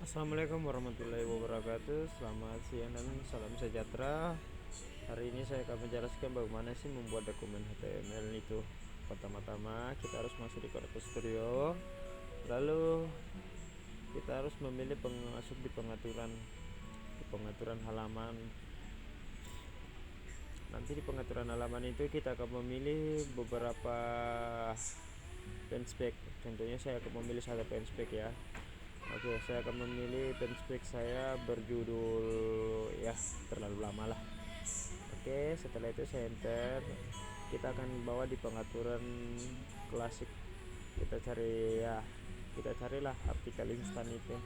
Assalamualaikum warahmatullahi wabarakatuh. Selamat siang dan salam sejahtera. Hari ini saya akan menjelaskan bagaimana sih membuat dokumen HTML itu. Pertama-tama kita harus masuk di CorelDRAW Studio. Lalu kita harus memilih masuk di pengaturan halaman. Nanti di pengaturan halaman itu kita akan memilih beberapa penspek. Contohnya saya akan memilih satu penspek ya. Oke, saya akan memilih penspek saya berjudul ya terlalu lama lah. Oke, setelah itu saya enter. Kita akan bawa di pengaturan klasik. Kita carilah artikel instan itu.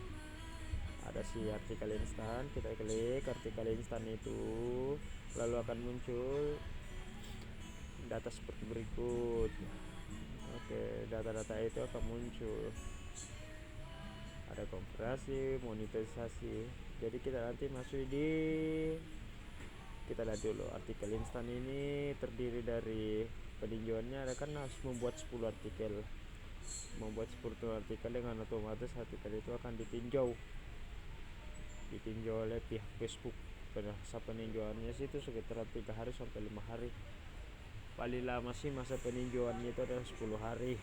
Ada si artikel instan, kita klik artikel instan itu, lalu akan muncul data seperti berikut. Oke, data-data itu akan muncul. Ada konversi, monetisasi. Jadi kita nanti masuk kita lihat dulu artikel instan ini terdiri dari peninjauannya ada kan harus membuat 10 artikel. Membuat 10 artikel dengan otomatis artikel itu akan ditinjau oleh pihak Facebook. Masa peninjauannya sih itu sekitar 3 hari sampai 5 hari. Paling lama sih masa peninjauannya itu adalah 10 hari.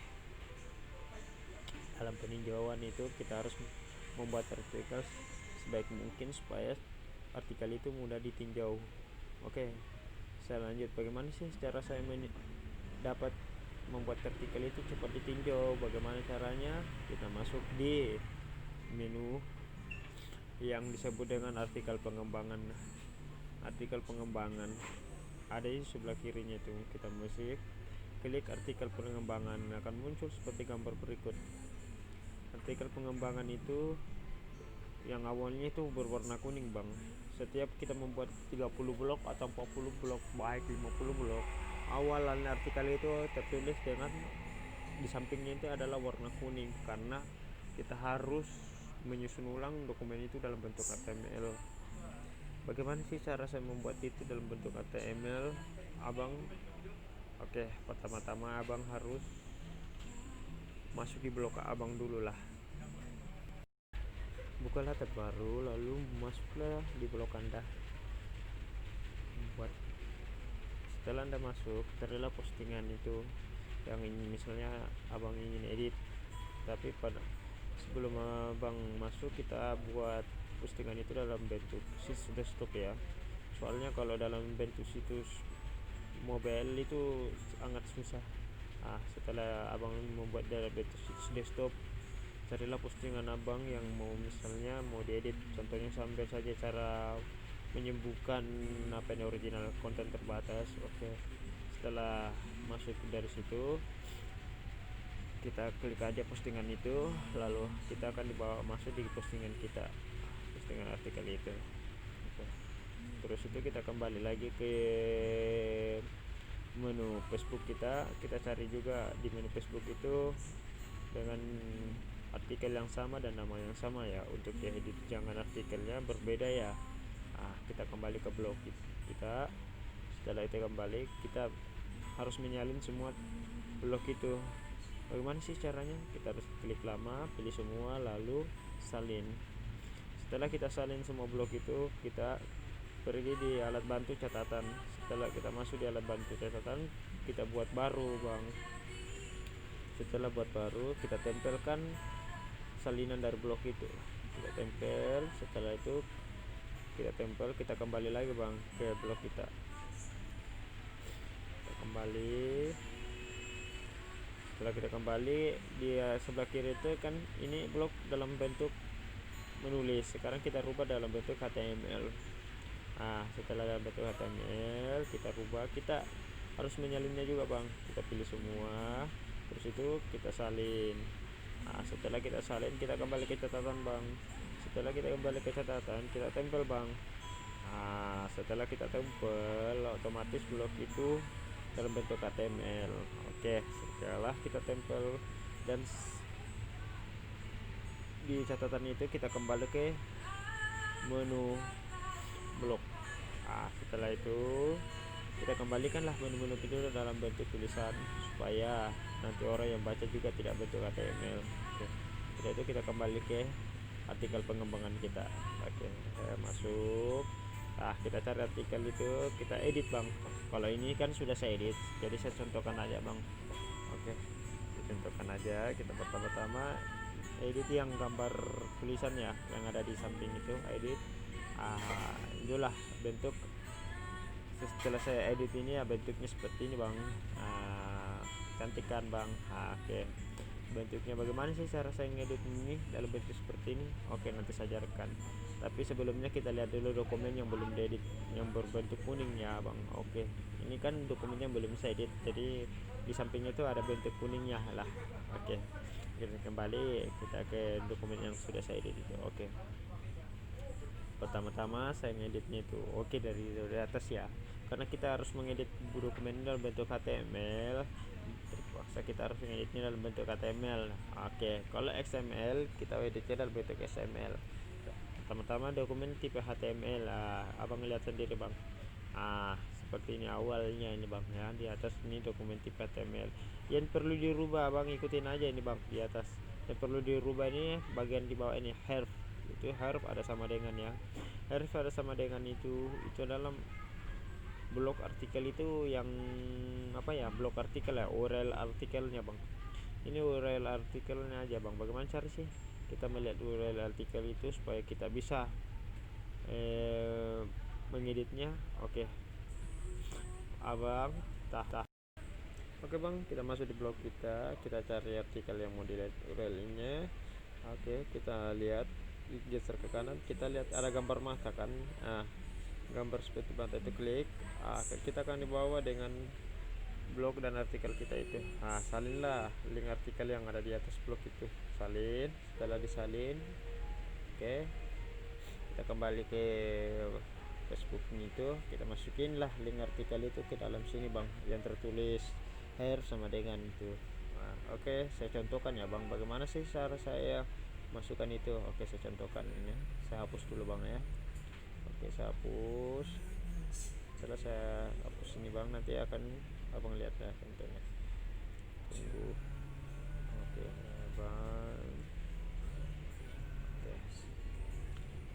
Dalam peninjauan itu kita harus membuat artikel sebaik mungkin supaya artikel itu mudah ditinjau. Oke, saya lanjut. Bagaimana sih cara saya dapat membuat artikel itu cepat ditinjau? Bagaimana caranya? Kita masuk di menu yang disebut dengan artikel pengembangan. Artikel pengembangan ada di sebelah kirinya itu. Kita mesti klik artikel pengembangan, akan muncul seperti gambar berikut. Artikel pengembangan itu yang awalnya itu berwarna kuning bang. Setiap kita membuat 30 blok atau 40 blok, baik 50 blok, awalan artikel itu tertulis dengan di sampingnya itu adalah warna kuning, karena kita harus menyusun ulang dokumen itu dalam bentuk HTML. Bagaimana sih cara saya membuat itu dalam bentuk HTML abang? Oke, pertama-tama abang harus masuk di blok abang dulu lah. Bukalah tab baru, lalu masuklah di blok anda. Setelah anda masuk, carilah postingan itu yang ini, misalnya abang ingin edit, tapi sebelum abang masuk kita buat postingan itu dalam bentuk situs desktop ya. Soalnya kalau dalam bentuk situs mobile itu sangat susah. Setelah abang membuat dalam bentuk situs desktop, carilah postingan abang yang misalnya mau diedit. Contohnya sambil saja cara menyembuhkan original konten terbatas. Oke, setelah masuk dari situ kita klik aja postingan itu, lalu kita akan dibawa masuk di postingan artikel itu. Oke. Terus itu kita kembali lagi ke menu Facebook kita cari juga di menu Facebook itu dengan artikel yang sama dan nama yang sama ya. Untuk diedit jangan artikelnya berbeda ya. Kita kembali ke blog kita. Setelah itu kembali, kita harus menyalin semua blog itu. Bagaimana sih caranya? Kita harus klik lama, pilih semua, lalu salin. Setelah kita salin semua blog itu, kita pergi di alat bantu catatan. Setelah kita masuk di alat bantu catatan, kita buat baru bang. Setelah buat baru, kita tempelkan salinan dari blog itu. Kita tempel. Setelah itu kita tempel, kita kembali lagi bang ke blog kita kembali. Setelah kita kembali, di sebelah kiri itu kan ini blog dalam bentuk menulis. Sekarang kita rubah dalam bentuk HTML. Setelah dalam bentuk HTML kita rubah, kita harus menyalinnya juga bang. Kita pilih semua, terus itu kita salin. Setelah kita salin, kita kembali ke catatan bang. Setelah kita kembali ke catatan, kita tempel bang. Setelah kita tempel, otomatis blok itu dalam bentuk HTML. Oke, setelah kita tempel dan di catatan itu, kita kembali ke menu blok. Setelah itu kita kembalikanlah menu-menu itu dalam bentuk tulisan supaya nanti orang yang baca juga tidak bentuk HTML. Oke. Setelah itu kita kembali ke artikel pengembangan kita. Oke, saya masuk. Nah, kita cari artikel itu, kita edit bang. Kalau ini kan sudah saya edit, jadi saya contohkan aja bang. Oke, contohkan aja. Kita pertama-tama edit yang gambar tulisannya yang ada di samping itu, edit. Itulah bentuk. Setelah saya edit ini ya bentuknya seperti ini bang. Cantik kan bang. Oke, bentuknya bagaimana sih cara saya ngedit ini dalam bentuk seperti ini? Oke, nanti saya ajarkan. Tapi sebelumnya kita lihat dulu dokumen yang belum diedit, yang berbentuk kuning ya bang. Oke, ini kan dokumennya belum saya edit, jadi di sampingnya itu ada bentuk kuningnya lah. Oke, kita kembali kita ke dokumen yang sudah saya edit itu. Oke, pertama-tama saya ngeditnya itu dari atas ya, karena kita harus mengedit dokumen dalam bentuk HTML, terpaksa kita harus mengeditnya dalam bentuk HTML. Oke, kalau XML kita editnya dalam bentuk XML. Pertama-tama dokumen tipe HTML. Abang lihat sendiri bang. Seperti ini awalnya ini bang ya, di atas ini dokumen tipe HTML. Yang perlu dirubah bang, ikutin aja ini bang di atas. Yang perlu dirubah ini bagian di bawah ini, herb. Itu herb ada sama dengan ya, herb ada sama dengan itu dalam blok artikel itu yang apa ya, blok artikel ya, URL artikelnya bang. Ini URL artikelnya aja bang. Bagaimana cara sih kita melihat URL artikel itu supaya kita bisa mengeditnya? Oke, abang oke bang, kita masuk di blog kita cari artikel yang mau dilihat URL-nya. Oke, kita lihat, geser ke kanan, kita lihat ada gambar mata kan. Gambar seperti mata itu, klik. Kita akan dibawa dengan blog dan artikel kita itu. Salinlah link artikel yang ada di atas blog itu, salin. Setelah disalin, oke, kita kembali ke Facebook itu, kita masukin lah link artikel itu ke dalam sini bang, yang tertulis hair sama dengan itu. Oke, saya contohkan ya bang, bagaimana sih cara saya masukkan itu. Oke, saya contohkan ini, saya hapus dulu bang ya. Oke, saya hapus. Setelah saya hapus ini bang, nanti akan abang lihat ya contohnya. Tunggu. Oke bang.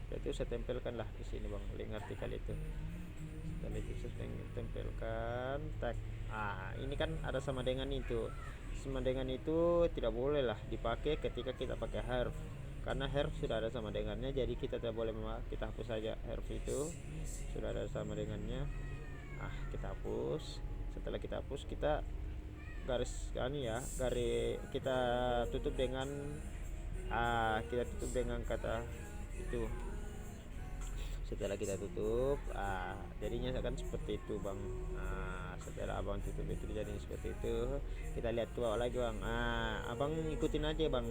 Oke, itu saya tempelkan lah di sini bang link artikel itu. Setelah itu saya tempelkan tag. Ini kan ada sama dengan itu. Sama dengan itu tidak boleh lah dipakai ketika kita pakai herb, karena herb sudah ada sama dengannya, jadi kita tidak boleh kita hapus saja herb itu, sudah ada sama dengannya. Kita hapus. Setelah kita hapus, kita garis kita tutup dengan kata itu. Setelah kita tutup, jadinya akan seperti itu bang. Setelah abang tutup itu jadi seperti itu, kita lihat ke bawah lagi bang. Abang ikutin aja bang.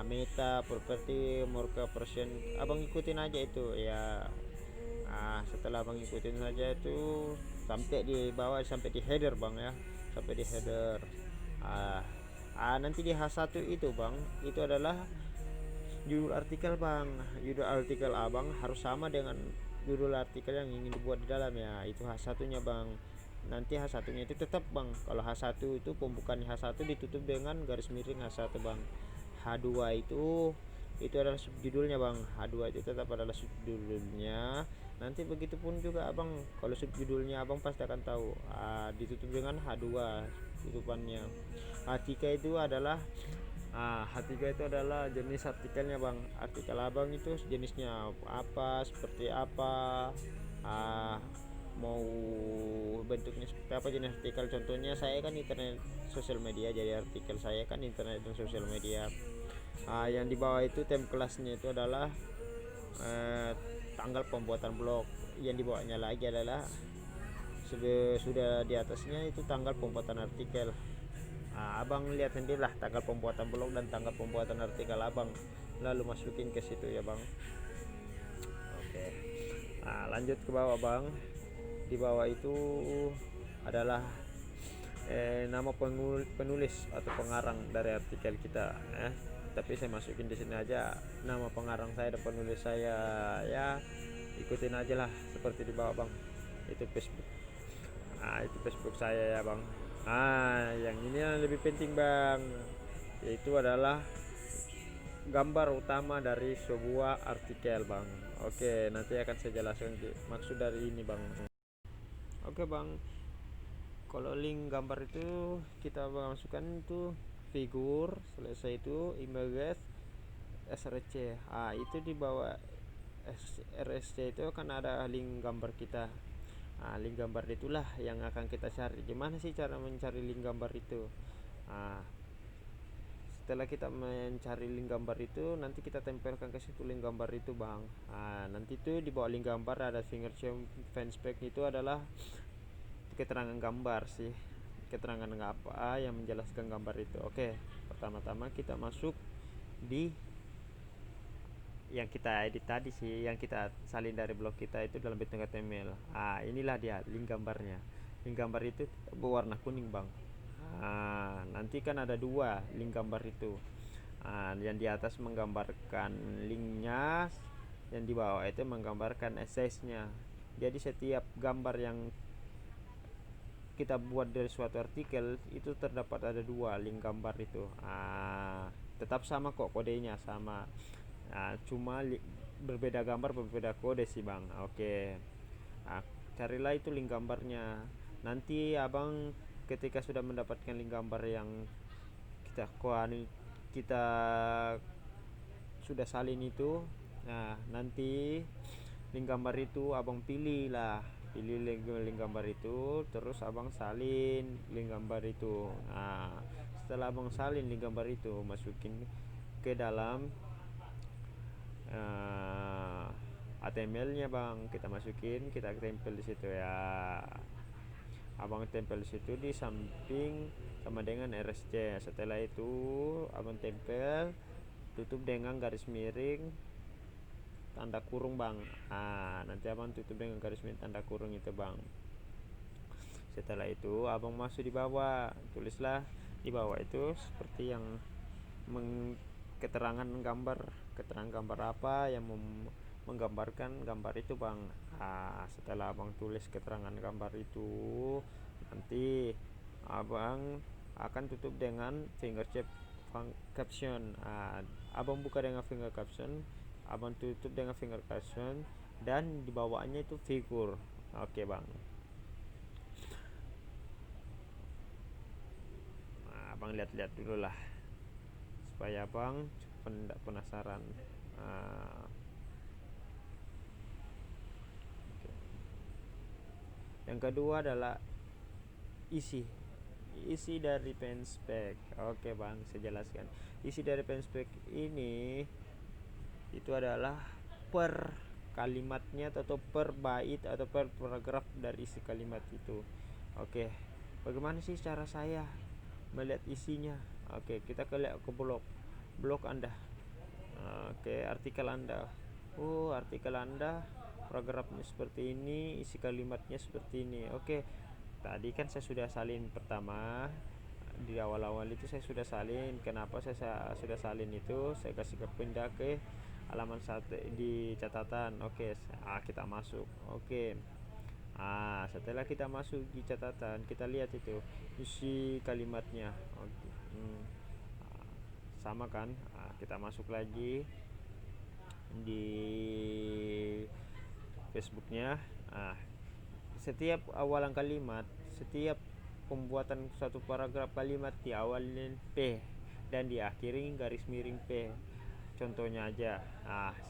Meta, property, markup version, abang ikutin aja itu ya. Setelah abang ikutin saja itu sampai di bawah, sampai di header bang ya, sampai di header. Nanti di H1 itu bang, itu adalah judul artikel bang. Judul artikel abang harus sama dengan judul artikel yang ingin dibuat di dalam ya, itu H1 nya bang. Nanti H1 nya itu tetap bang, kalau H1 itu pembukaan H1 ditutup dengan garis miring H1 bang. H2 itu adalah subjudulnya bang. H2 itu tetap adalah subjudulnya. Nanti begitupun juga abang, kalau subjudulnya abang pasti akan tahu, ditutup dengan H2 tutupannya. H3 itu adalah H3 itu adalah jenis artikelnya bang. Artikel abang itu jenisnya apa, seperti apa, mau bentuknya seperti apa, jenis artikel. Contohnya saya kan internet sosial media, jadi artikel saya kan internet dan sosial media. Yang di bawah itu tem kelasnya itu adalah tanggal pembuatan blog. Yang di bawahnya lagi adalah sudah di atasnya itu tanggal pembuatan artikel. Abang lihat sendirilah tanggal pembuatan blog dan tanggal pembuatan artikel abang, lalu masukin ke situ ya bang. Oke, lanjut ke bawah bang. Di bawah itu adalah nama penulis atau pengarang dari artikel kita. Tapi saya masukin di sini aja nama pengarang saya dan penulis saya ya, ikutin aja lah seperti di bawah bang. Itu Facebook. Itu Facebook saya ya bang. Yang ini yang lebih penting bang, yaitu adalah gambar utama dari sebuah artikel bang. Oke, nanti akan saya jelaskan maksud dari ini bang. Oke bang, kalau link gambar itu kita masukkan itu figur, selesai itu images src. Itu di bawah src itu kan ada link gambar kita. Link gambar itulah yang akan kita cari. Gimana sih cara mencari link gambar itu? Setelah kita mencari link gambar itu, nanti kita tempelkan ke situ link gambar itu bang. Nanti itu di bawah link gambar ada fingerprint fanspage, itu adalah keterangan gambar sih, keterangan apa yang menjelaskan gambar itu. Oke, pertama-tama kita masuk di yang kita edit tadi sih, yang kita salin dari blog kita itu dalam bentuk HTML. Inilah dia link gambarnya. Link gambar itu berwarna kuning bang. Nanti kan ada dua link gambar itu. Yang di atas menggambarkan linknya, yang di bawah itu menggambarkan size-nya. Jadi setiap gambar yang kita buat dari suatu artikel itu terdapat ada dua link gambar itu. Tetap sama kok, kodenya sama. Cuma berbeda gambar berbeda kode sih bang. Oke. Carilah itu link gambarnya. Nanti abang ketika sudah mendapatkan link gambar yang kita sudah salin itu, nanti link gambar itu abang pilih link gambar itu, terus abang salin link gambar itu. Setelah abang salin link gambar itu, masukin ke dalam HTML-nya bang, kita masukin, kita tempel di situ ya. Abang tempel di situ di samping sama dengan RSC. Setelah itu abang tempel, tutup dengan garis miring tanda kurung bang. Nanti abang tutup dengan garis miring tanda kurung itu bang. Setelah itu abang masuk di bawah, tulislah di bawah itu seperti yang keterangan gambar apa yang menggambarkan gambar itu bang. Setelah abang tulis keterangan gambar itu, nanti abang akan tutup dengan fingertip caption. Abang buka dengan finger caption, abang tutup dengan finger caption, dan di bawahnya itu figur. Oke bang. Abang lihat-lihat dulu lah supaya abang tidak penasaran. Yang kedua adalah isi dari fanspage. Oke bang, saya jelaskan. Isi dari fanspage ini itu adalah per kalimatnya atau per bait atau per paragraf dari isi kalimat itu. Oke, bagaimana sih cara saya melihat isinya? Oke, kita lihat ke blog Anda. Oke, artikel Anda. Artikel Anda paragrafnya seperti ini, isi kalimatnya seperti ini. Oke, tadi kan saya sudah salin pertama, di awal-awal itu saya sudah salin. Kenapa saya sudah salin itu? Saya kasih pindah ke halaman satu di catatan. Oke, kita masuk. Oke. Setelah kita masuk di catatan, kita lihat itu isi kalimatnya. Oke. Sama kan? Kita masuk lagi di Facebooknya. Setiap awalan kalimat, setiap pembuatan suatu paragraf kalimat diawali P dan diakhiri garis miring P. Contohnya aja,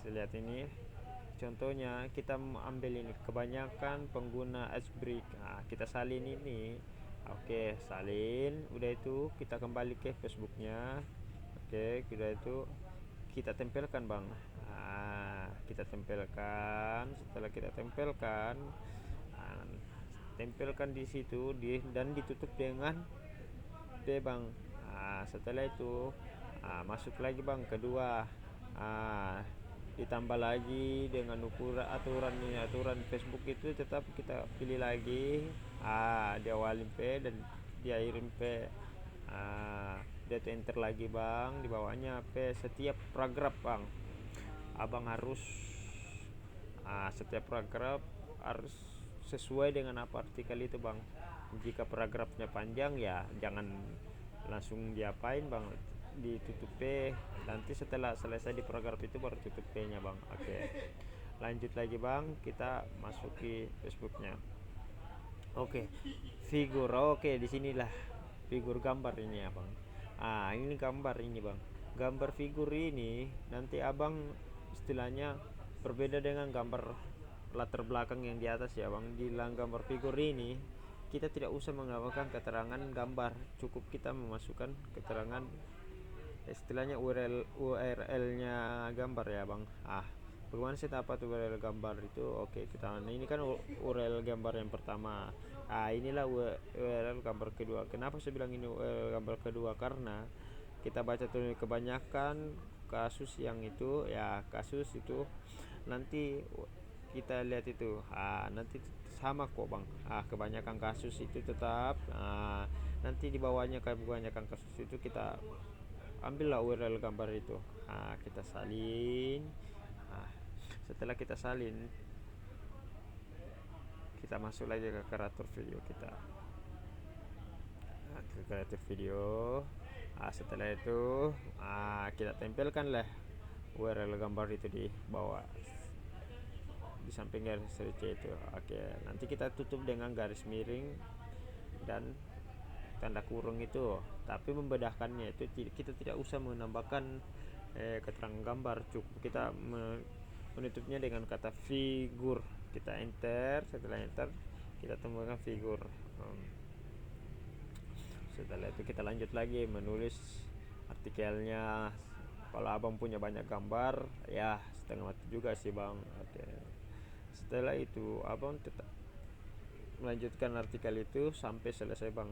lihat ini. Contohnya kita ambil ini, kebanyakan pengguna Break. Kita salin ini. Oke, salin. Udah itu kita kembali ke Facebooknya. Oke, udah itu kita tempelkan bang. Kita tempelkan. Setelah kita tempelkan, tempelkan di situ dan ditutup dengan P bang. Setelah itu masuk lagi bang kedua. Ditambah lagi dengan aturan Facebook itu tetap kita pilih lagi. Diawalin P dan diakhirin P. Dia enter lagi bang, di bawahnya P. Setiap paragraf bang, abang harus setiap paragraf harus sesuai dengan apa artikel itu bang. Jika paragrafnya panjang ya jangan langsung diapain bang, ditutup P, nanti setelah selesai di paragraf itu baru tutup P nya bang. Oke, lanjut lagi bang, kita masuki Facebooknya. Oke, figur. Oke, di sinilah figur gambar ini ya bang. Ini gambar ini bang, gambar figur ini nanti abang istilahnya berbeda dengan gambar latar belakang yang di atas ya bang. Di dalam gambar figur ini kita tidak usah menambahkan keterangan gambar, cukup kita memasukkan keterangan istilahnya URL-nya gambar ya bang. Bagaimana sih dapat URL gambar itu? Oke, kita ini kan URL gambar yang pertama. Inilah URL gambar kedua. Kenapa saya bilang ini URL gambar kedua? Karena kita baca tuh kebanyakan kasus yang itu ya, kasus itu nanti kita lihat itu nanti sama kok bang. Kebanyakan kasus itu tetap nanti di bawahnya kebanyakan kasus itu kita ambillah URL gambar itu. Kita salin. Setelah kita salin, kita masuk lagi ke kreator video kita. Ke kreator video. Setelah itu kita tempelkan lah URL gambar itu di bawah, di samping garis search itu. Oke, nanti kita tutup dengan garis miring dan tanda kurung itu. Tapi membedakannya itu kita tidak usah menambahkan keterangan gambar, cukup kita menutupnya dengan kata figur. Kita enter, setelah enter kita tambahkan figur. Setelah itu kita lanjut lagi menulis artikelnya. Kalau abang punya banyak gambar ya setengah mati juga sih bang. Oke, setelah itu abang tetap melanjutkan artikel itu sampai selesai bang.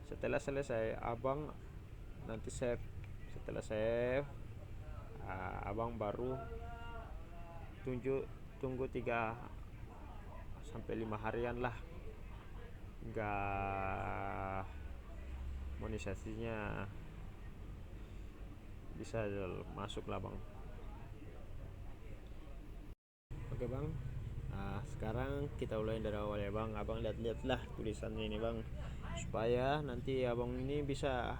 Setelah selesai abang nanti save. Setelah save abang baru tunggu 3 sampai 5 harian lah hingga monetisasinya bisa masuk lah bang. Oke bang, sekarang kita mulai dari awal ya bang. Abang lihat-lihat lah tulisannya ini bang, supaya nanti abang ini bisa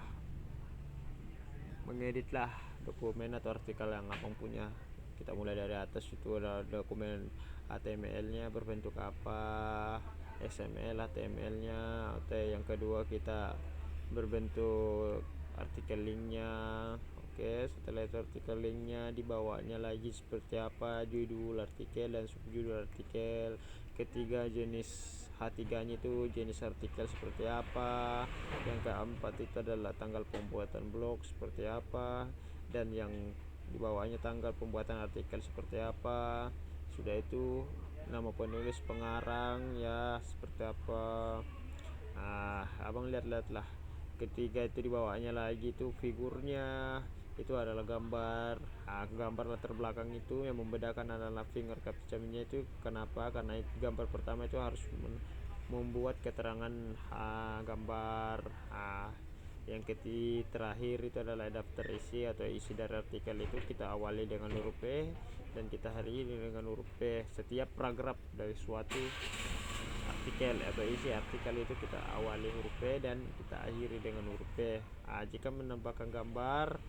mengedit lah dokumen atau artikel yang abang punya. Kita mulai dari atas, itu ada dokumen HTML nya berbentuk apa, XML HTML nya. Yang kedua kita berbentuk artikel linknya. Oke, setelah itu artikel linknya dibawanya lagi seperti apa, judul artikel dan subjudul artikel. Ketiga jenis H3 nya itu jenis artikel seperti apa. Yang keempat itu adalah tanggal pembuatan blog seperti apa, dan yang dibawahnya tanggal pembuatan artikel seperti apa. Sudah itu nama penulis, pengarang ya seperti apa. Abang lihat-lihat lah. Ketiga itu dibawahnya lagi itu figurnya, itu adalah gambar. Gambar latar belakang itu yang membedakan adalah finger capture-nya itu. Kenapa? Karena gambar pertama itu harus membuat keterangan gambar. Yang terakhir itu adalah daftar isi atau isi dari artikel itu. Kita awali dengan huruf P dan kita akhiri dengan huruf P. Setiap paragraf dari suatu artikel atau isi artikel itu kita awali huruf P dan kita akhiri dengan huruf P. Jika menambahkan gambar,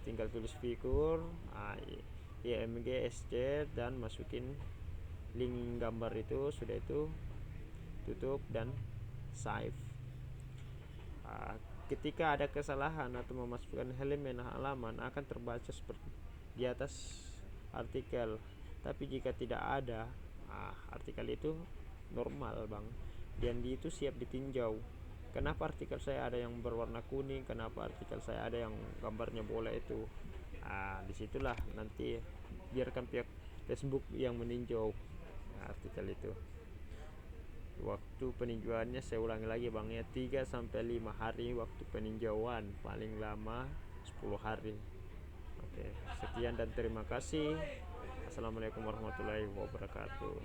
tinggal tulis figur, IMG SC dan masukin link gambar itu. Sudah itu tutup dan save. Ketika ada kesalahan atau memasukkan elemen halaman akan terbaca seperti di atas artikel. Tapi jika tidak ada, artikel itu normal bang, dan itu siap ditinjau. Kenapa artikel saya ada yang berwarna kuning, kenapa artikel saya ada yang gambarnya bola itu. Disitulah nanti biarkan pihak Facebook yang meninjau artikel itu. Waktu peninjauannya saya ulangi lagi bang ya, 3 sampai 5 hari waktu peninjauan, paling lama 10 hari. Oke, sekian dan terima kasih. Assalamualaikum warahmatullahi wabarakatuh.